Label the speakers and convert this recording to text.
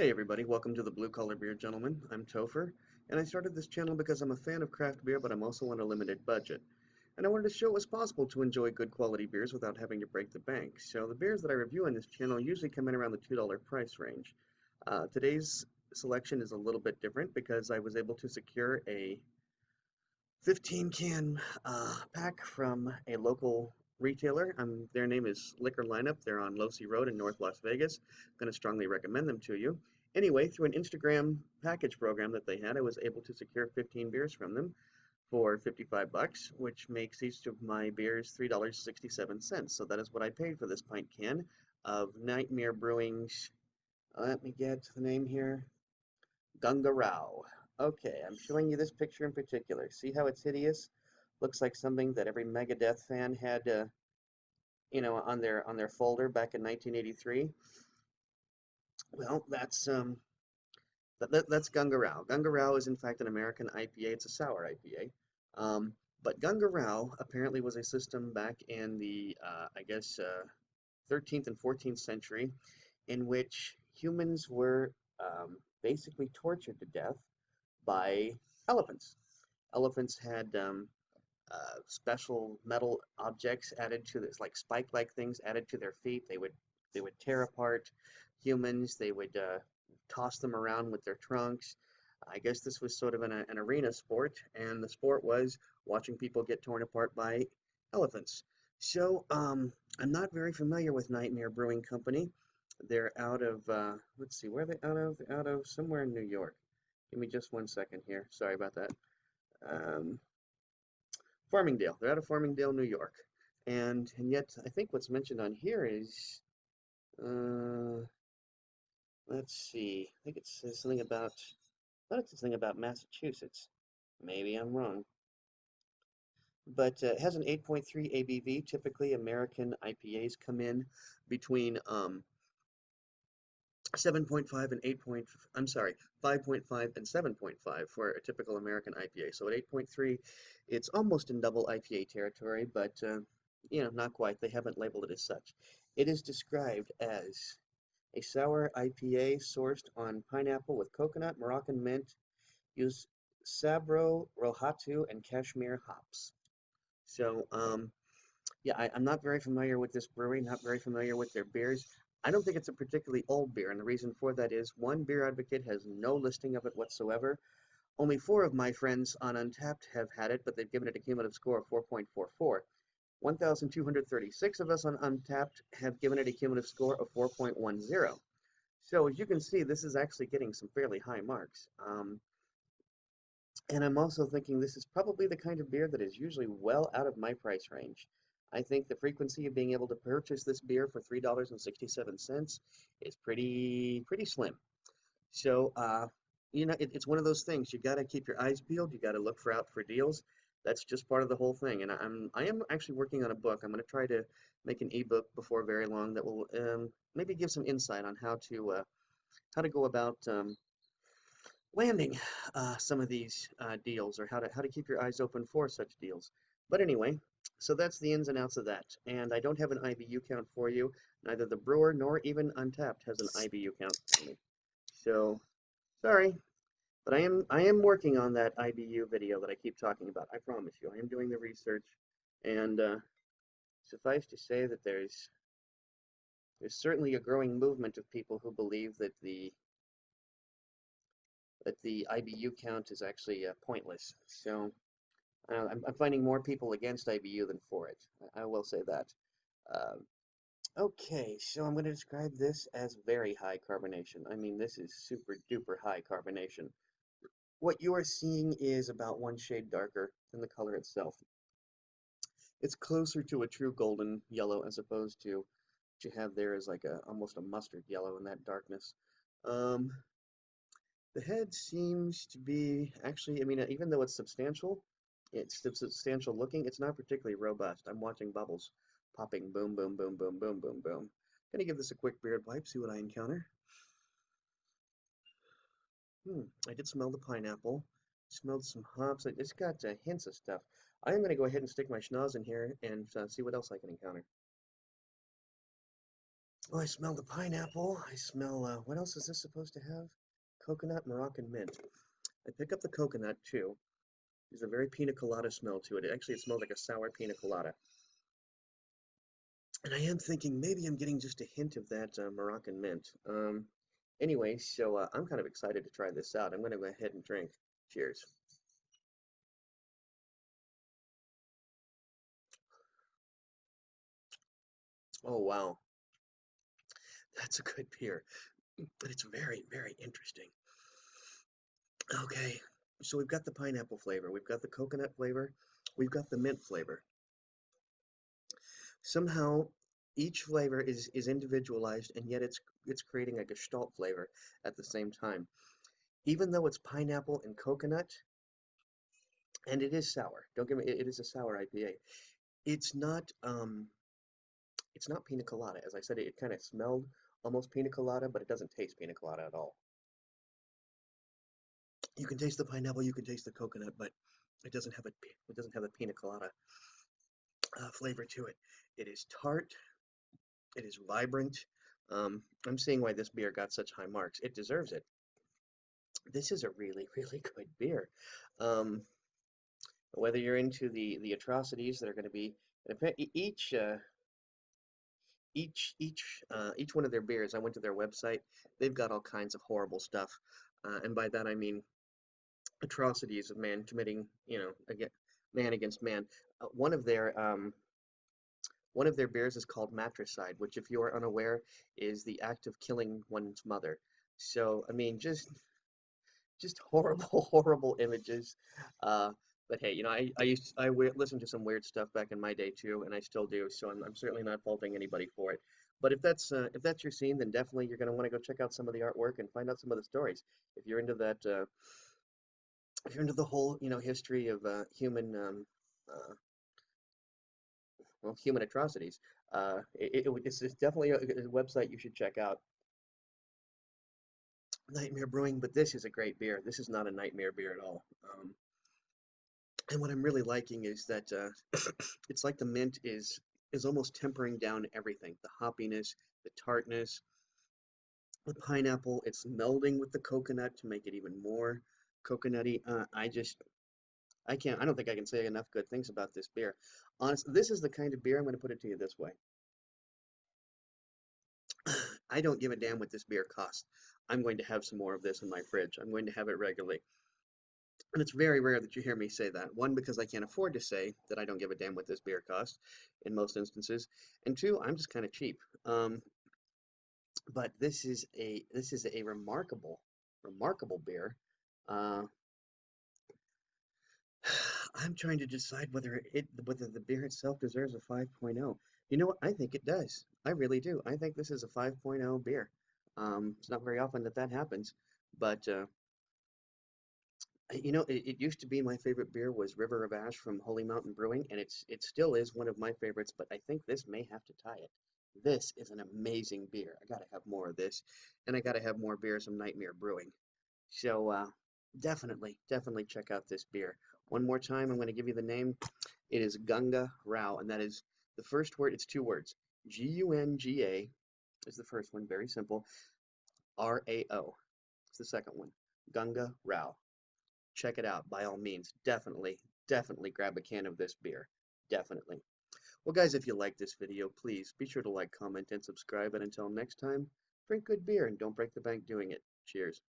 Speaker 1: Hey everybody, welcome to the Blue Collar Beer Gentleman. I'm Topher, and I started this channel because I'm a fan of craft beer, but I'm also on a limited budget. And I wanted to show it was possible to enjoy good quality beers without having to break the bank. So the beers that I review on this channel usually come in around the $2 price range. Today's selection is a little bit different because I was able to secure a 15 can pack from a local retailer. Their name is Liquor Lineup. They're on Losee Road in North Las Vegas. I'm going to strongly recommend them to you. Anyway, through an Instagram package program that they had, I was able to secure 15 beers from them for 55 bucks, which makes each of my beers $3.67. So that is what I paid for this pint can of Nightmare Brewing's, let me get the name here, Gunga. Okay, I'm showing you this picture in particular. See how it's hideous? Looks like something that every Megadeth fan had, on their folder back in 1983. Well, that's Gunga Rao. Gunga Rao is in fact an American IPA. It's a sour IPA. But Gunga Rao apparently was a system back in the, 13th and 14th century in which humans were basically tortured to death by elephants. Elephants had special metal objects added to this, like spike-like things added to their feet. They would tear apart humans. They would toss them around with their trunks. I guess this was sort of an arena sport, and the sport was watching people get torn apart by elephants. So I'm not very familiar with Nightmare Brewing Company. They're out of, let's see, where are they out of? Out of somewhere in New York. Give me just one second here. Sorry about that. Um, Farmingdale. They're out of Farmingdale, New York. And yet I think what's mentioned on here is uh, let's see. I think it says something about I thought it says something about Massachusetts. Maybe I'm wrong. But it has an 8.3 ABV. Typically, American IPAs come in between 7.5 and 8. I'm sorry, 5.5 and 7.5 for a typical American IPA. So at 8.3, it's almost in double IPA territory, but not quite. They haven't labeled it as such. It is described as a sour IPA sourced on pineapple with coconut, Moroccan mint, use Sabro, Rohatu, and Kashmir hops. So, yeah, I'm not very familiar with this brewery, not very familiar with their beers. I don't think it's a particularly old beer, and the reason for that is one Beer Advocate has no listing of it whatsoever. Only four of my friends on Untapped have had it, but they've given it a cumulative score of 4.44. 1,236 of us on Untapped have given it a cumulative score of 4.10. So as you can see, this is actually getting some fairly high marks. And I'm also thinking this is probably the kind of beer that is usually well out of my price range. I think the frequency of being able to purchase this beer for $3.67 is pretty slim. So, it's one of those things. You got to keep your eyes peeled. You got to look for out for deals. That's just part of the whole thing. And I am actually working on a book. I'm going to try to make an ebook before very long that will maybe give some insight on how to go about landing some of these deals, or how to keep your eyes open for such deals. But anyway, so that's the ins and outs of that. And I don't have an IBU count for you. Neither the brewer nor even Untapped has an IBU count for me. So sorry, but I am working on that IBU video that I keep talking about. I promise you, I am doing the research, and suffice to say that there's certainly a growing movement of people who believe that the IBU count is actually pointless. So I'm finding more people against IBU than for it. I will say that. Uh, okay, so I'm going to describe this as very high carbonation. I mean, this is super duper high carbonation. What you are seeing is about one shade darker than the color itself. It's closer to a true golden yellow as opposed to what you have there is like almost a mustard yellow in that darkness. Um, The head seems to be actually, I mean, even though it's substantial looking, it's not particularly robust. I'm watching bubbles popping, boom, boom, boom, boom, boom, boom, boom. Gonna give this a quick beard wipe, see what I encounter. I did smell the pineapple, smelled some hops. It's got hints of stuff. I am gonna go ahead and stick my schnoz in here and see what else I can encounter. Oh, I smell the pineapple. I smell, what else is this supposed to have? Coconut, Moroccan mint. I pick up the coconut too. There's a very pina colada smell to it. Actually, it smells like a sour pina colada. And I am thinking maybe I'm getting just a hint of that Moroccan mint. Anyway, so I'm kind of excited to try this out. I'm going to go ahead and drink. Cheers. Oh, wow. That's a good beer. But it's very, very interesting. Okay, so we've got the pineapple flavor, we've got the coconut flavor, we've got the mint flavor. Somehow, each flavor is individualized, and yet it's creating a gestalt flavor at the same time. Even though it's pineapple and coconut, and it is sour. Don't get me, it is a sour IPA. It's not it's not pina colada. As I said, it kind of smelled almost pina colada, but it doesn't taste pina colada at all. You can taste the pineapple, you can taste the coconut, but it doesn't have the pina colada flavor to it. It is tart. It is vibrant. I'm seeing why this beer got such high marks. It deserves it. This is a really, really good beer. Um, whether you're into the atrocities that are going to be each one of their beers. I went to their website. They've got all kinds of horrible stuff, and by that I mean atrocities of man committing, against man against man. One of their beers is called matricide, which, if you are unaware, is the act of killing one's mother. So, I mean, just horrible, horrible images. Uh, but hey, listened to some weird stuff back in my day too, and I still do. So I'm certainly not faulting anybody for it. But if that's your scene, then definitely you're going to want to go check out some of the artwork and find out some of the stories. If you're into that, if you're into the whole history of human atrocities, it's definitely a website you should check out. Nightmare Brewing, but this is a great beer. This is not a nightmare beer at all. And what I'm really liking is that it's like the mint is almost tempering down everything. The hoppiness, the tartness, the pineapple. It's melding with the coconut to make it even more coconutty. I can't. I don't think I can say enough good things about this beer. Honestly, this is the kind of beer. I'm going to put it to you this way. I don't give a damn what this beer costs. I'm going to have some more of this in my fridge. I'm going to have it regularly. And it's very rare that you hear me say that. One, because I can't afford to say that I don't give a damn what this beer costs in most instances. And two, I'm just kind of cheap. But this is a remarkable beer. Uh, I'm trying to decide whether the beer itself deserves a 5.0. You know what? I think it does. I really do. I think this is a 5.0 beer. It's not very often that that happens, but it used to be my favorite beer was River of Ash from Holy Mountain Brewing, and it still is one of my favorites, but I think this may have to tie it. This is an amazing beer. I gotta have more of this, and I gotta have more beers from Nightmare Brewing. So definitely check out this beer. One more time, I'm going to give you the name. It is Gunga Rao, and that is the first word. It's two words. Gunga is the first one, very simple. Rao is the second one. Gunga Rao. Check it out by all means. Definitely grab a can of this beer. Definitely. Well, guys, if you like this video, please be sure to like, comment, and subscribe. And until next time, drink good beer and don't break the bank doing it. Cheers.